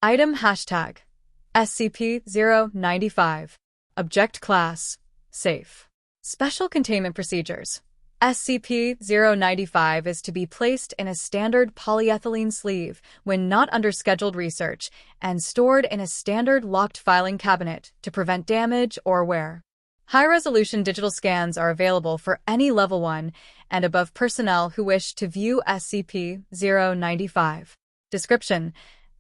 Item hashtag SCP-095. Object Class Safe. Special Containment Procedures. SCP-095 is to be placed in a standard polyethylene sleeve when not under scheduled research and stored in a standard locked filing cabinet to prevent damage or wear. High-resolution digital scans are available for any Level 1 and above personnel who wish to view SCP-095. Description: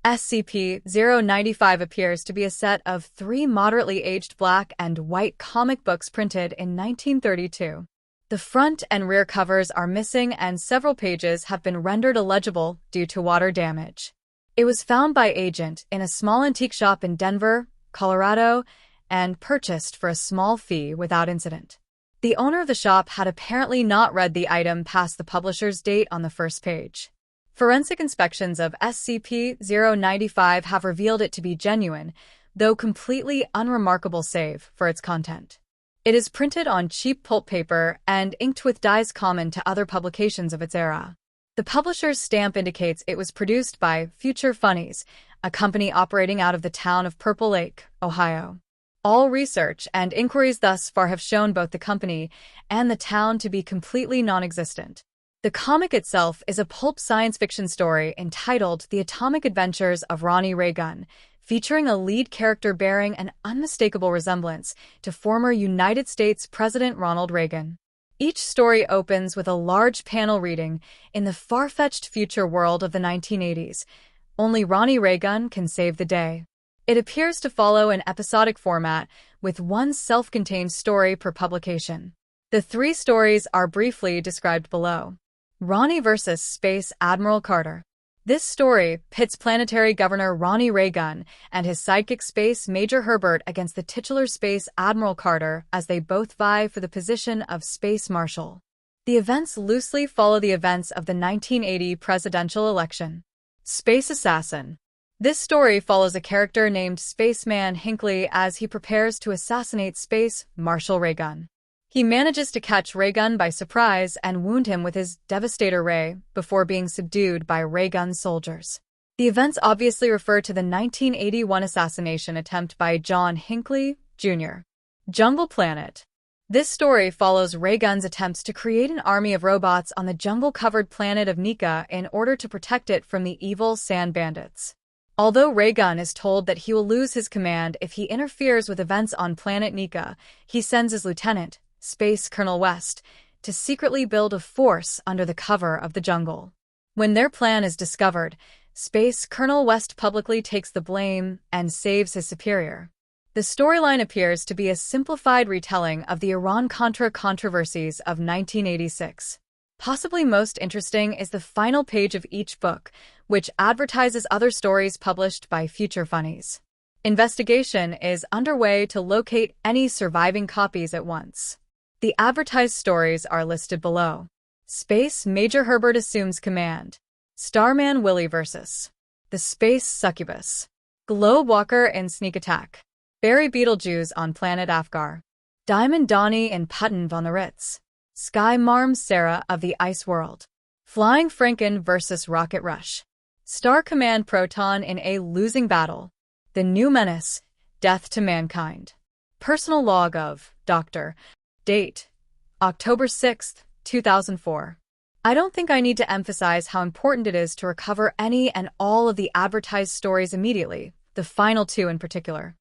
SCP-095 appears to be a set of 3 moderately aged black and white comic books printed in 1932. The front and rear covers are missing and several pages have been rendered illegible due to water damage. It was found by Agent in a small antique shop in Denver, Colorado, and purchased for a small fee without incident. The owner of the shop had apparently not read the item past the publisher's date on the first page. Forensic inspections of SCP-095 have revealed it to be genuine, though completely unremarkable save for its content. It is printed on cheap pulp paper and inked with dyes common to other publications of its era. The publisher's stamp indicates it was produced by Future Funnies, a company operating out of the town of Purple Lake, Ohio. All research and inquiries thus far have shown both the company and the town to be completely non-existent. The comic itself is a pulp science fiction story entitled The Atomic Adventures of Ronnie Reagan, featuring a lead character bearing an unmistakable resemblance to former United States President Ronald Reagan. Each story opens with a large panel reading, "In the far-fetched future world of the 1980s, only Ronnie Reagan can save the day." It appears to follow an episodic format, with one self-contained story per publication. The 3 stories are briefly described below. Ronnie vs. Space Admiral Carter. This story pits planetary governor Ronnie Reagan and his sidekick Space Major Herbert against the titular Space Admiral Carter as they both vie for the position of Space Marshal. The events loosely follow the events of the 1980 presidential election. Space Assassin. This story follows a character named Spaceman Hinckley as he prepares to assassinate Space Marshal Reagan. He manages to catch Reagan by surprise and wound him with his Devastator Ray before being subdued by Reagan's soldiers. The events obviously refer to the 1981 assassination attempt by John Hinckley, Jr. Jungle Planet. This story follows Reagan's attempts to create an army of robots on the jungle-covered planet of Nika in order to protect it from the evil sand bandits. Although Reagan is told that he will lose his command if he interferes with events on planet Nika, he sends his lieutenant, Space Colonel West, to secretly build a force under the cover of the jungle. When their plan is discovered, Space Colonel West publicly takes the blame and saves his superior. The storyline appears to be a simplified retelling of the Iran-Contra controversies of 1986. Possibly most interesting is the final page of each book, which advertises other stories published by Future Funnies. Investigation is underway to locate any surviving copies at once. The advertised stories are listed below. Space Major Herbert assumes command. Starman Willie vs. the Space Succubus. Globe Walker in Sneak Attack. Barry Beetlejuice on Planet Afgar. Diamond Donnie in Putnam on the Ritz. Sky Marm Sarah of the Ice World. Flying Franken vs. Rocket Rush. Star Command Proton in a losing battle. The New Menace, Death to Mankind. Personal log of Dr. Date: October 6, 2004. I don't think I need to emphasize how important it is to recover any and all of the advertised stories immediately, the final 2 in particular.